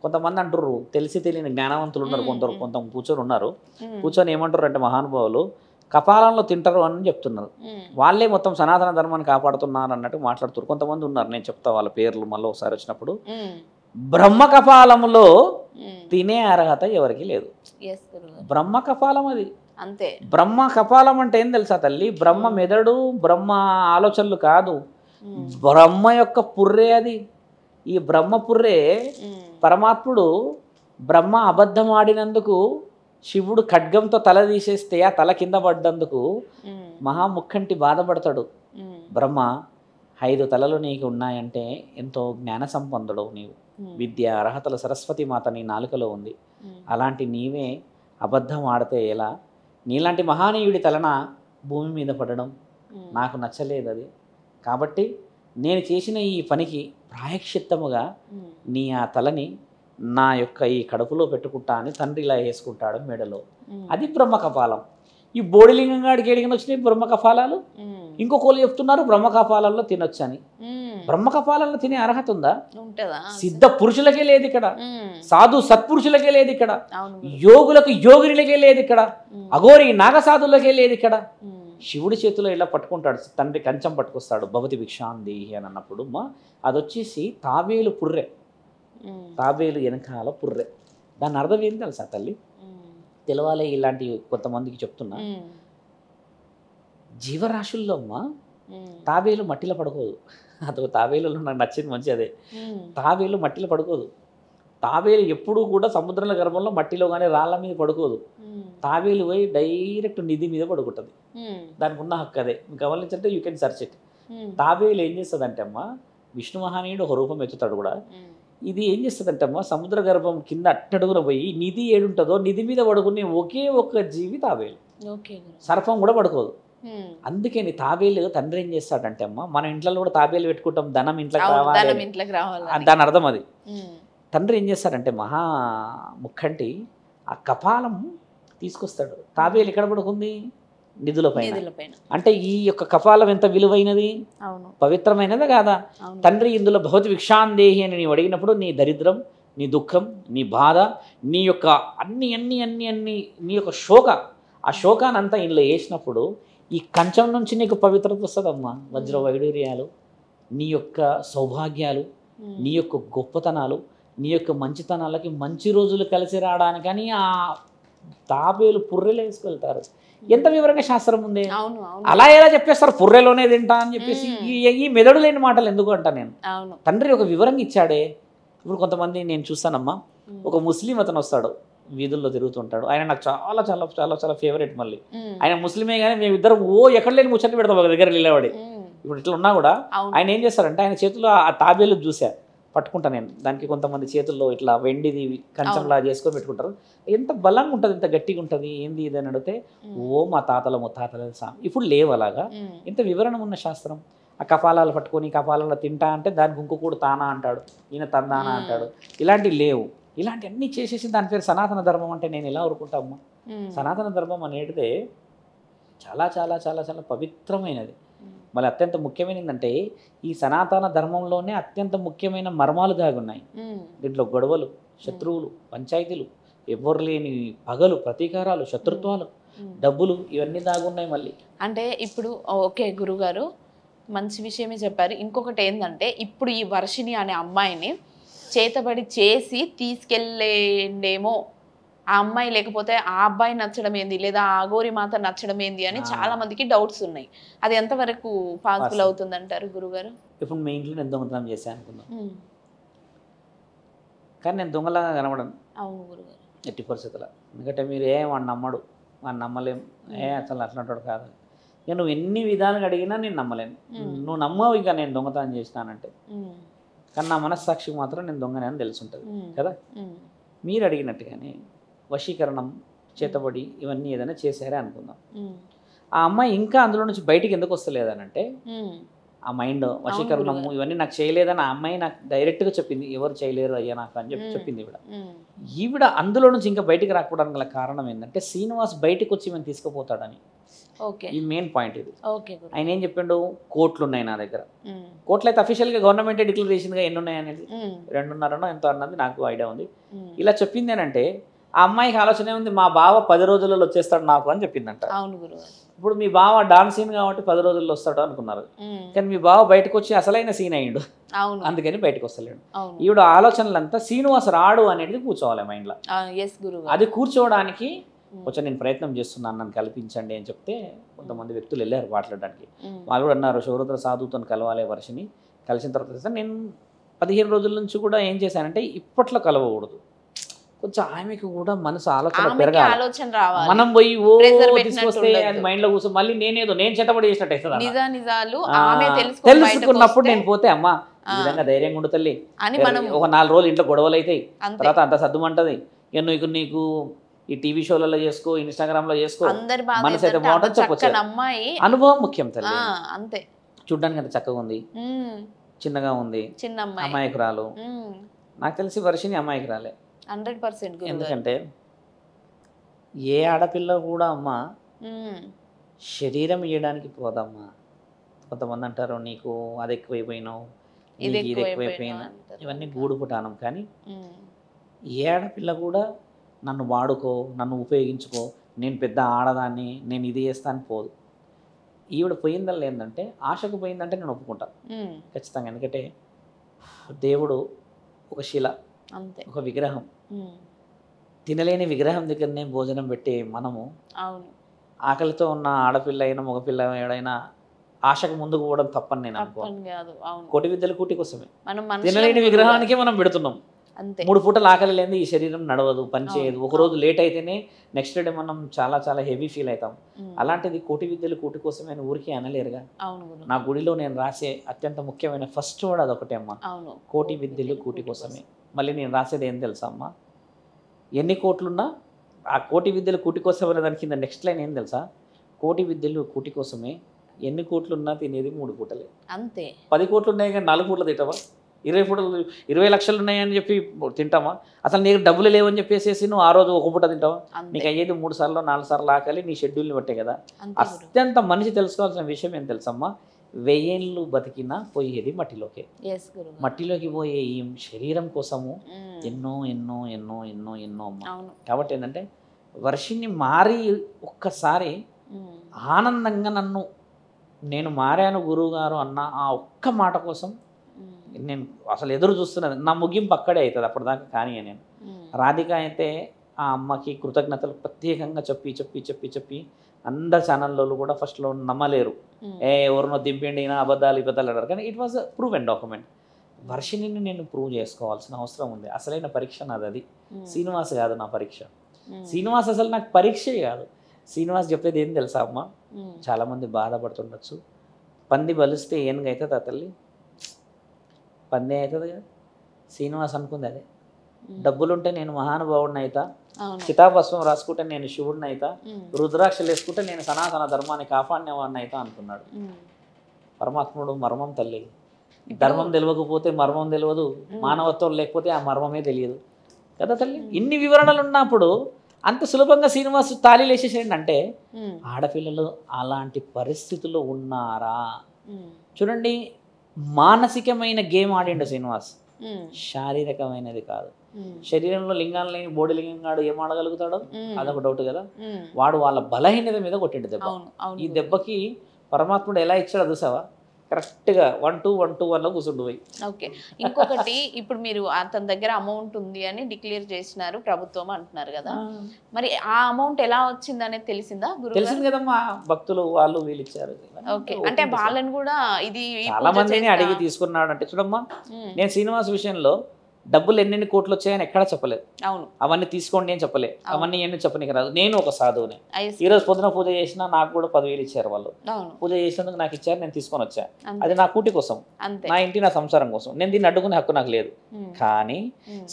కొంతమంది అంటారు తెలిసి తెలియని జ్ఞానవంతులు ఉన్నారు, కొంత కూర్చొని ఉన్నారు. కూర్చొని ఏమంటారు అంటే మహానుభావులు కపాలంలో తింటారు అని చెప్తున్నారు. వాళ్ళే మొత్తం సనాతన ధర్మాన్ని కాపాడుతున్నారు అన్నట్టు మాట్లాడుతున్నారు. కొంతమంది ఉన్నారు, నేను చెప్తా వాళ్ళ పేర్లు మళ్ళీ ఒకసారి వచ్చినప్పుడు. బ్రహ్మ కపాలంలో తినే అర్హత ఎవరికి లేదు. బ్రహ్మ కపాలం అది అంతే. బ్రహ్మ కపాలం అంటే ఏం తెలుసా తల్లి? బ్రహ్మ మెదడు, బ్రహ్మ ఆలోచనలు కాదు, బ్రహ్మ యొక్క పుర్రే అది. ఈ బ్రహ్మ పుర్రే పరమాత్ముడు బ్రహ్మ అబద్ధం ఆడినందుకు శివుడు ఖడ్గంతో తల తీసేస్తే ఆ తల కింద పడ్డందుకు మహాముఖంటి బాధపడతాడు. బ్రహ్మ 5 తలలు నీకు ఉన్నాయంటే ఎంతో జ్ఞాన సంపన్నుడవు నీవు, విద్య అర్హతల సరస్వతి మాత నీ నాలుకలో ఉంది. అలాంటి నీవే అబద్ధం ఆడితే ఎలా? నీలాంటి మహానీయుడి తలన భూమి మీద పడడం నాకు నచ్చలేదు అది. కాబట్టి నేను చేసిన ఈ పనికి ప్రాయశ్చిత్తముగా నీ ఆ తలని నా యొక్క ఈ కడుపులో పెట్టుకుంటా అని తండ్రి ఇలా వేసుకుంటాడు మెడలో. అది బ్రహ్మ కపాలం. ఈ బోడిలింగం గాడికి ఏడిగిన వచ్చినాయి బ్రహ్మకపాలాలు. ఇంకొకళ్ళు చెప్తున్నారు బ్రహ్మకపాలాల్లో తినొచ్చు అని. బ్రహ్మకపాలాల్లో తినే అర్హత ఉందా? ఉంటదా? సిద్ధ పురుషులకే లేదు ఇక్కడ, సాధు సత్పురుషులకే లేదు ఇక్కడ, యోగులకు యోగినులకే లేదు ఇక్కడ, అఘోరి నాగసాధులకే లేదు ఇక్కడ. శివుడి చేతిలో ఇలా పట్టుకుంటాడు, తండ్రి కంచం పట్టుకొస్తాడు, భవతి భిక్షాందేహి అని అన్నప్పుడు అది వచ్చేసి తాబేలు పుర్రె, తాబేలు వెనకాల పుర్రె. దాని అర్థం ఏంటి తెలుసా తల్లి? తెలవాలి, ఇలాంటి కొంతమందికి చెప్తున్నా. జీవరాశుల్లో తాబేలు మట్టిలో పడుకోదు. అదొక తాబేలులో నాకు నచ్చింది మంచి అదే. తాబేలు మట్టిలో పడుకోదు. తాబేలు ఎప్పుడూ కూడా సముద్రాల గర్భంలో మట్టిలో కానీ రాళ్ళ మీద పడుకోదు. తాబేలు పోయి డైరెక్ట్ నిధి మీద పడుకుంటుంది. దానికి ఉన్న హక్కు అదే. గమనించంటే యూ కెన్ సర్చ్ ఇట్. తాబేలు ఏం చేస్తుందంటే విష్ణు మహానీయుడు ఒక రూపం ఎత్తుతాడు కూడా. ఇది ఏం చేస్తుందంటే సముద్ర గర్భం కింద అట్టడుగున పోయి నిధి ఏడుంటుందో నిధి మీద పడుకునే ఒకే ఒక్క జీవి తాబేలు. సర్పం కూడా పడుకోదు. అందుకని తాబేలు తండ్రి ఏం చేస్తాడంటే మన ఇంట్లో కూడా తాబేలు పెట్టుకుంటాం, ధనం ఇంట్లోకి రావాలి, దాని అర్థం అది. తండ్రి ఏం చేస్తాడంటే మహా ముక్కంటి ఆ కపాలం తీసుకొస్తాడు. తాబేలు ఎక్కడ పడుకుంది? నిధుల పైన. అంటే ఈ యొక్క కపాలం ఎంత విలువైనది, పవిత్రమైనది కాదా? తండ్రి ఇందులో భవతి భిక్షాందేహి అని నీవు అడిగినప్పుడు నీ దరిద్రం, నీ దుఃఖం, నీ బాధ, నీ యొక్క అన్ని అన్ని అన్ని అన్ని నీ యొక్క శోక, ఆ శోకాన్ని అంతా ఇందులో వేసినప్పుడు ఈ కంచం నుంచి నీకు పవిత్రత వస్తుందమ్మా. వజ్ర వైడూర్యాలు, నీ యొక్క సౌభాగ్యాలు, నీ యొక్క గొప్పతనాలు, నీ యొక్క మంచితనాలకి మంచి రోజులు కలిసి రావడానికని ఆ తాబేలు పుర్రెలు వేసుకెళ్తారు. ఎంత వివరంగా శాస్త్రం ఉంది. అలా ఎలా చెప్పేస్తారు పుర్రెలోనే తింటా అని చెప్పేసి? ఈ మెదడు లేని మాటలు ఎందుకు అంటా నేను. తండ్రి ఒక వివరంగా ఇచ్చాడే. ఇప్పుడు కొంతమంది నేను చూస్తానమ్మా, ఒక ముస్లిం అతను వస్తాడు, వీధుల్లో తిరుగుతుంటాడు. ఆయన నాకు చాలా చాలా చాలా చాలా ఫేవరెట్. మళ్ళీ ఆయన ముస్లిమే కానీ మేమిద్దరం ఎక్కడ లేని ముచ్చట్లు పెడతాం ఒక దగ్గర నిలబడి. ఇప్పుడు ఇట్లా ఉన్నా కూడా ఆయన ఏం చేస్తారంటే ఆయన చేతిలో ఆ తాబేలు చూసా పట్టుకుంటా నేను. దానికి కొంతమంది చేతుల్లో ఇట్లా వెండిది కంచంలా చేసుకొని పెట్టుకుంటారు. ఎంత బలంగా ఉంటుంది, ఎంత గట్టిగా ఉంటుంది, ఏంది ఇది అని అడిగితే మా తాతల ముత్తాతల సామి. ఇప్పుడు లేవు అలాగా. ఇంత వివరణ ఉన్న శాస్త్రం. ఆ కపాలాలు పట్టుకొని కపాలలో తింటా అంటే దానికి ఇంకొకడు తానా అంటాడు, ఈయన తందానా అంటాడు. ఇలాంటివి లేవు. ఇలాంటి అన్నీ చేసేసి దాని పేరు సనాతన ధర్మం అంటే నేను ఎలా ఊరుకుంటాము? సనాతన ధర్మం అనేటిదే చాలా చాలా చాలా చాలా పవిత్రమైనది. మళ్ళీ అత్యంత ముఖ్యమైనది ఏంటంటే ఈ సనాతన ధర్మంలోనే అత్యంత ముఖ్యమైన మర్మాలు దాగి ఉన్నాయి. దీంట్లో గొడవలు, శత్రువులు, పంచాయతీలు, ఎవరు లేని పగలు, ప్రతీకారాలు, శత్రుత్వాలు, డబ్బులు, ఇవన్నీ దాగున్నాయి. మళ్ళీ అంటే ఇప్పుడు ఓకే గురుగారు, మంచి విషయమే చెప్పారు. ఇంకొకటి ఏంటంటే ఇప్పుడు ఈ వర్షిణి అనే అమ్మాయిని చేతబడి చేసి తీసుకెళ్ళేండేమో ఆ అమ్మాయి, లేకపోతే ఆ అబ్బాయి నచ్చడం ఏంది, లేదా ఆ అఘోరి మాత నచ్చడం ఏంది అని చాలా మందికి డౌట్స్ ఉన్నాయి. అది ఎంతవరకు పాసిబుల్ అవుతుంది అంటారు గురుగారు? ఇప్పుడు మీ ఇంట్లో నేను దొంగతనం చేశాను అనుకుందాం, కానీ నేను దొంగలాగా కనబడను. అవును గురుగారు, ఎట్టి పరిస్థితుల్లో. ఎందుకంటే మీరు వాడిని నమ్మడు, వాడిని నమ్మలేం, అసలు అట్లాంటి కాదు. ఇక నువ్వు ఎన్ని విధాలుగా అడిగినా నేను నమ్మలేను. నువ్వు నమ్మవు ఇక నేను దొంగతనం చేసినానంటే. కానీ నా మనస్సాక్షికి మాత్రం నేను దొంగనే అని తెలుసుంటుంది కదా. మీరు అడిగినట్టుగానే వశీకరణం, చేతబడి, ఇవన్నీ ఏదైనా చేశారే అనుకుందాం. ఆ అమ్మాయి ఇంకా అందులో నుంచి బయటికి ఎందుకు వస్తలేదనంటే ఆ మైండ్ వశీకరణము ఇవన్నీ నాకు చేయలేదని ఆ అమ్మాయి నాకు డైరెక్ట్గా చెప్పింది. ఎవరు చేయలేరు అయ్యా నాకు అని చెప్పి చెప్పింది ఈవిడ అందులో నుంచి ఇంకా బయటికి రాకపోవడానికి గల కారణం ఏంటంటే శ్రీనివాస్ బయటకు వచ్చి మేము తీసుకుపోతాడని. ఈ మెయిన్ పాయింట్ ఇది. ఆయన ఏం చెప్పిండు, కోట్లు ఉన్నాయి నా దగ్గర. కోట్లు అయితే అఫీషియల్గా గవర్నమెంటే డిక్లేర్ చేసిందిగా, ఎన్ని ఉన్నాయి అనేది 2.5 ఎంతో అన్నది నాకు ఐడియా ఉంది. ఇలా చెప్పింది ఏంటంటే ఆ అమ్మాయికి ఆలోచన ఉంది, మా బావ 10 రోజులలో వచ్చేస్తాడు నాకు అని చెప్పిందంట. ఇప్పుడు మీ బావ డాన్స్ సీన్ కాబట్టి 10 రోజుల్లో వస్తాడు అనుకున్నారు, కానీ మీ బావ బయటకు వచ్చి అసలైన సీన్ అయ్యిండు, అందుకని బయటకు వస్తలేడు. ఈవిడ ఆలోచనలంతా శ్రీనివాస్ రాడు అనేది కూర్చోవాలి మైండ్లో. అది కూర్చోవడానికి కొంచెం నేను ప్రయత్నం చేస్తున్నాను, నన్ను కల్పించండి అని చెప్తే కొంతమంది వ్యక్తులు వెళ్ళారు మాట్లాడడానికి. వాళ్ళు కూడా అన్నారు శివరుద్ర సాధుతో కలవాలి వర్షిని. కలిసిన తర్వాత నేను 15 రోజుల నుంచి కూడా ఏం చేశానంటే ఇప్పట్లో కలవకూడదు, కొంచెం ఆమెకు కూడా మనసు ఆలోచన పెరగాలి. మనం పోయి తీసుకొస్తే అది మైండ్ లో కూర్చో మళ్ళీ నేను చేతబడి చేసినట్టు తెలుసుకున్నప్పుడు నేను పోతే అమ్మా ఈ విధంగా ధైర్యంగా ఉండు తల్లి, ఒక 4 రోజులు ఇంట్లో గొడవలు అవుతాయి, తర్వాత అంత సర్దుమంటది, నీకు ఈ టీవీ షోలలో చేసుకో, ఇన్స్టాగ్రామ్ లో చేసుకో, మనసు అయితే బాగుంటుంది చెప్పొచ్చు. అనుభవం ముఖ్యం తల్లి. అంతే, చూడ్డానికి అంత చక్కగా ఉంది, చిన్నగా ఉంది, అమాయకురాలు. నాకు తెలిసి వర్షిని అమాయకురాలే 100%. ఎందుకంటే ఏ ఆడపిల్ల కూడా అమ్మ శరీరం ఇవ్వడానికి పోదమ్మా. కొంతమంది అంటారు నీకు అది ఎక్కువైపోయినావు, ఇది నీకు ఇది ఎక్కువైపోయినా, ఇవన్నీ గూడు పుటానం. కానీ ఏ ఆడపిల్ల కూడా నన్ను వాడుకో, నన్ను ఉపయోగించుకో, నేను పెద్ద ఆడదాన్ని, నేను ఇది చేస్తాను పోదు. ఈవిడ పోయిందల్లా ఏంటంటే ఆశకు పోయిందంటే నేను ఒప్పుకుంటా ఖచ్చితంగా. ఎందుకంటే దేవుడు ఒక శిల, అంతే, ఒక విగ్రహం, తినలేని విగ్రహం దగ్గరనే భోజనం పెట్టే మనము ఆకలితో ఉన్న ఆడపిల్ల అయినా మగపిల్ల ఏడైనా ఆశకు ముందుకు పోవడం తప్పని నేను అనుకోను. కోటి విద్యలు కూటి కోసమే, తినలేని విగ్రహానికే మనం పెడుతున్నాం. 3 పూటలు ఆకలి లేని ఈ శరీరం నడవదు, పనిచేయదు. ఒకరోజు లేట్ అయితేనే నెక్స్ట్ డే మనం చాలా చాలా హెవీ ఫీల్ అవుతాం. అలాంటిది కోటి విద్యలు కూటి కోసమే ఊరికే అనలేరుగా. నా గుడిలో నేను రాసే అత్యంత ముఖ్యమైన ఫస్ట్ వర్డ్ అదొకటే అమ్మా, కోటి విద్యలు కూటి కోసమే. మళ్ళీ నేను రాసేది ఏం తెలుసా అమ్మా, ఎన్ని కోట్లున్నా ఆ కోటి విద్యలు కూటి కోసమే దాని కింద నెక్స్ట్ లైన్ ఏం తెలుసా, కోటి విద్యలు కూటి కోసమే, ఎన్ని కోట్లున్నా తినేది 3 పూటలే. అంతే. 10 కోట్లు ఉన్నాయి కానీ 4 పూటలు తింటావా? 20 పూటలు 20 లక్షలు ఉన్నాయని చెప్పి తింటామా? అసలు నీకు డబ్బులు లేవని చెప్పేసి నువ్వు ఆ రోజు ఒక పూట తింటావా? నీకు అయ్యేది 3 సార్లు 4 సార్లు ఆకలి, నీ షెడ్యూల్ని బట్టే కదా. అత్యంత మనిషి తెలుసుకోవాల్సిన విషయం ఏం తెలుసమ్మా, 1000 ఏళ్ళు బతికినా పోయేది మట్టిలోకే. మట్టిలోకి పోయే ఈ శరీరం కోసము ఎన్నో ఎన్నో ఎన్నో ఎన్నో ఎన్నో అమ్మా. కాబట్టి ఏంటంటే వర్షిని మారి ఒక్కసారి ఆనందంగా నన్ను నేను మారాను గురువు గారు అన్న ఆ ఒక్క మాట కోసం నేను అసలు ఎదురు చూస్తున్నది. నా ముగింపు అక్కడే అవుతుంది, అప్పటిదాకా కానీ నేను రాధిక అయితే ఆ అమ్మకి కృతజ్ఞతలు ప్రత్యేకంగా చెప్పి చెప్పి చెప్పి చెప్పి అందరు ఛానల్లో కూడా ఫస్ట్లో నమ్మలేరు, ఎవరినో దింపండి నా అబద్ధాలు అన్నారు. కానీ it was prove and document. Varshini నేను ప్రూవ్ చేసుకోవాల్సిన అవసరం ఉంది. అసలైన పరీక్ష నాది అది, శ్రీనివాస్ కాదు నా పరీక్ష. శ్రీనివాస్ అసలు నాకు పరీక్షే కాదు. శ్రీనివాస్ చెప్పేది ఏం తెలుసా అమ్మ, చాలామంది బాధపడుతుండొచ్చు, పంది బలిస్తే ఏనుగు అవుతుంది ఆ తల్లి, పంది అవుతుంది కదా. శ్రీనివాస్ అనుకుంది అదే, డబ్బులుంటే నేను మహానుభావుడిని అవుతా, చితాభస్వం రాసుకుంటే నేను శివుడిని అవుతా, రుద్రాక్షలు వేసుకుంటే నేను సనాతన ధర్మాన్ని కాపాడినవాడిని అవుతా అనుకున్నాడు. పరమాత్ముడు మర్మం తల్లి, ధర్మం తెలియకపోతే మర్మం తెలియదు, మానవత్వం లేకపోతే ఆ మర్మమే తెలియదు కదా తల్లి. ఇన్ని వివరణలు ఉన్నప్పుడు అంత సులభంగా శ్రీనివాస్ తాళీలు వేసేసేయండి అంటే, ఆడపిల్లలు అలాంటి పరిస్థితుల్లో ఉన్నారా చూడండి. మానసికమైన గేమ్ ఆడిండు శ్రీనివాస్, శారీరకమైనది కాదు. శరీరంలో లింగాలు లేని బోడి లింగం గాడు ఏం ఆడగలుగుతాడో అదొక డౌట్ కదా. వాడు వాళ్ళ బలహీనత మీద కొట్టిండు దెబ్బ. ఈ దెబ్బకి పరమాత్ముడు ఎలా ఇచ్చాడో చూసావా, కరెక్ట్గా 1-2-1-2-1లో కూర్చుండు పోయి. ఓకే, ఇంకొకటి ఇప్పుడు మీరు అతని దగ్గర అమౌంట్ ఉంది అని డిక్లేర్ చేసినారు ప్రభుత్వం అంటున్నారు కదా, మరి ఆ అమౌంట్ ఎలా వచ్చింది అనేది తెలిసిందా? తెలిసింది కదమ్మా, భక్తులు వాళ్ళు వీళ్ళు ఇచ్చారు. ఓకే, అంటే వాళ్ళని కూడా ఇది చాలా మందిని అడిగి తీసుకున్నాడు. అంటే చూడమ్మా, నేను శ్రీనివాస్ విషయంలో డబ్బులు ఎన్ని కోట్లు వచ్చాయని ఎక్కడా చెప్పలేదు. అవును, అవన్నీ తీసుకోండి అని చెప్పలేదు, అవన్నీ ఎన్ని చెప్పనీకి రాదు. నేను ఒక సాధువునే. ఈరోజు పొద్దున పూజ చేసినా నాకు కూడా 10,000 ఇచ్చారు వాళ్ళు. పూజ చేసినందుకు నాకు ఇచ్చారు, నేను తీసుకొని వచ్చా. అది నా కూటి కోసం, నా ఇంటి నా సంసారం కోసం. నేను దీన్ని అడ్డుకునే హక్కు నాకు లేదు. కానీ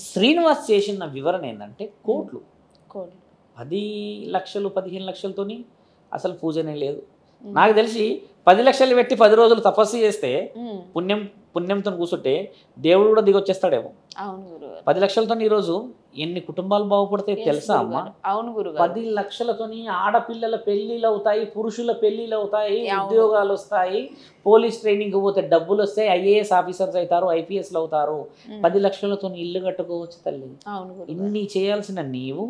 శ్రీనివాస్ చేసిన వివరణ ఏంటంటే కోట్లు, 10 లక్షలు 15 లక్షలతోని అసలు పూజనే లేదు. నాకు తెలిసి 10 లక్షలు పెట్టి 10 రోజులు తపస్సు చేస్తే పుణ్యంతో కూర్చుంటే దేవుడు కూడా దిగొచ్చేస్తాడేమో. 10 లక్షలతో ఈరోజు ఎన్ని కుటుంబాలు బాగుపడతాయి తెలుసా అమ్మ? 10 లక్షలతోని ఆడపిల్లల పెళ్లిళ్ళు అవుతాయి, పురుషుల పెళ్లిళ్ళు అవుతాయి, ఉద్యోగాలు వస్తాయి, పోలీస్ ట్రైనింగ్ పోతే డబ్బులు వస్తాయి, IAS ఆఫీసర్స్ అవుతారు, IPSలు అవుతారు. 10 లక్షలతో ఇల్లు కట్టుకోవచ్చు తల్లి. ఇన్ని చేయాల్సిన నీవు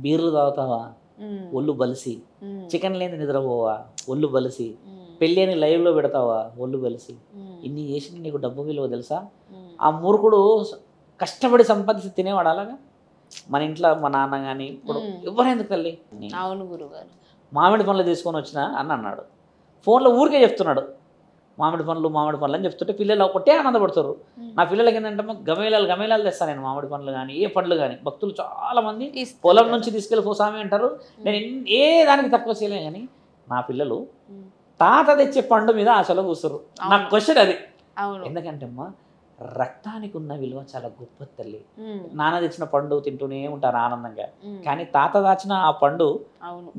బీర్లు తాగుతావా, ఒళ్ళు బలిసి, చికెన్ లేని నిద్రపోవా, ఒళ్ళు బలిసి, పెళ్ళి అని లైవ్లో పెడతావా, ఒళ్ళు బలిసి, ఇన్ని చేసిన నీకు డబ్బు విలువ తెలుసా? ఆ మూర్ఖుడు కష్టపడి సంపాదించి తినేవాడు అలాగా. మన ఇంట్లో మా నాన్న కానీ ఇప్పుడు ఎవరెందుకు తల్లి, అవును గురుగారు, మామిడి పండ్లు తీసుకొని వచ్చిన అని అన్నాడు. ఫోన్లో ఊరికే చెప్తున్నాడు మామిడి పండ్లు అని చెప్తుంటే పిల్లలు ఒకటే ఆనందపడతారు. నా పిల్లలకి ఏంటంటే గమేలాలు తెస్తాను నేను, మామిడి పండ్లు కానీ ఏ పండ్లు కానీ. భక్తులు చాలా మంది పొలం నుంచి తీసుకెళ్ళి పోసామి అంటారు. నేను ఏ దానికి తక్కువ చేయలేను. కానీ నా పిల్లలు తాత తెచ్చే పండు మీద ఆశలో కూర్చోరు. నా క్వశ్చన్ అది. ఎందుకంటే అమ్మా, రక్తానికి ఉన్న విలువ చాలా గొప్ప తల్లి. నాన్న తెచ్చిన పండు తింటూనే ఉంటారు ఆనందంగా, కానీ తాత దాచిన ఆ పండు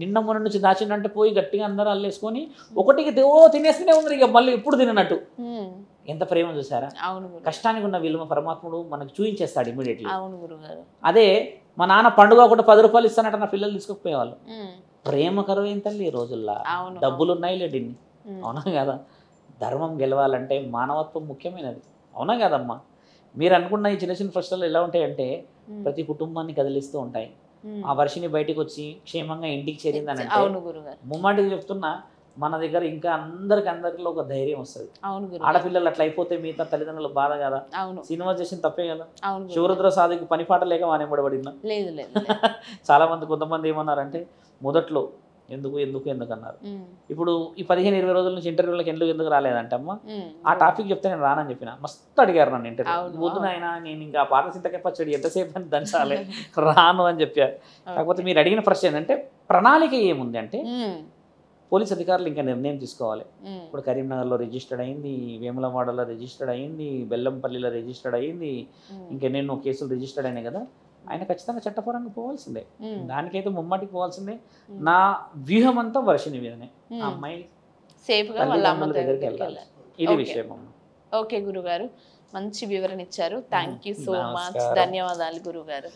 నిన్న మొన్న నుంచి దాచిందంటే పోయి గట్టిగా అందరూ అల్లేసుకొని ఒకటికి తినేస్తూనే ఉన్నారు, ఇక మళ్ళీ ఎప్పుడు తినట్టు. ఎంత ప్రేమ చూసారా? కష్టానికి ఉన్న విలువ పరమాత్ముడు మనకు చూపించేస్తాడు ఇమీడియట్లీ. అదే మా నాన్న పండుగ ఒకటి 10 రూపాయలు ఇస్తానంటే నా పిల్లలు తీసుకోకపోయేవాళ్ళు. ప్రేమ కరువైన తల్లి ఈ రోజుల్లో. అవును. డబ్బులు ఉన్నాయి లేడిన్ని, ఉమ్, అవునా కదా? ధర్మం గెలవాలంటే మానవత్వం ముఖ్యమైనది, అవునా కదమ్మా? మీరు అనుకున్న ఈ చిన్న చిన్న ప్రశ్నలు ఎలా ఉంటాయంటే ఉమ్, ప్రతి కుటుంబాన్ని కదిలిస్తూ ఉంటాయి. ఉమ్. ఆ వర్షిని బయటకు వచ్చి క్షేమంగా ఇంటికి చేరిందని అంటే అవును గురుగారు. ముమ్మాటికి చెప్తున్నా, మన దగ్గర ఇంకా అందరిలో ఒక ధైర్యం వస్తుంది. అవును గురుగారు. ఆడపిల్లలు అట్లా అయిపోతే మిగతా తల్లిదండ్రులు బాధ కదా. అవును. సినిమా చేసిన తప్పే కదా. అవును గురుగారు. శివరుద్ర సాధికి పని పాట లేక వానేబడబడినా. లేదు లేదు లేదు. చాలా మంది కొంతమంది ఏమన్నారంటే మొదట్లో ఎందుకు ఎందుకు ఎందుకు అన్నారు. ఉమ్, ఇప్పుడు ఈ 15-20 రోజుల నుంచి ఇంటర్వ్యూలకు ఎందుకు రాలేదంటే అమ్మ, ఉమ్, ఆ టాపిక్ చెప్తే నేను రానని చెప్పిన. మస్తు అడిగారు నన్ను ఇంటర్వ్యూ. అవును, వద్దు నాయన, నేను ఇంకా పాత చింతకాయ పచ్చడి ఎంతసేపు అని దంచాలి, రాను అని చెప్పారు. కాకపోతే మీరు అడిగిన ప్రశ్న ఏంటంటే ప్రణాళిక ఏముంది అంటే, ఉమ్, పోలీస్ అధికారులు ఇంకా నిర్ణయం తీసుకోవాలి. ఉమ్, ఇప్పుడు కరీంనగర్లో రిజిస్టర్డ్ అయింది, వేములవాడలో రిజిస్టర్డ్ అయింది, బెల్లంపల్లిలో రిజిస్టర్డ్ అయింది, ఉమ్, ఇంకెన్నెన్నో కేసులు రిజిస్టర్డ్ అయినాయి కదా. ఆయన ఖచ్చితంగా చట్టపరంగా పోవాల్సిందే, ఉమ్, దానికైతే ముమ్మటికి పోవాల్సిందే. ఉమ్, నా వ్యూహం అంతా వర్షిని మీదనే. ఆ ఉమ్. అమ్మాయి సేఫ్ గా వాళ్ళ అమ్మ తల్లిదండ్రుల దగ్గరికి దగ్గరికి వెళ్ళాలి. వెళ్ళాలి. ఇది ఓకే. విషయం అమ్మ. ఓకే గురుగారు, మంచి వివరణ ఇచ్చారు. Thank you so much. నమస్కారం. ధన్యవాదాలు గురుగారు.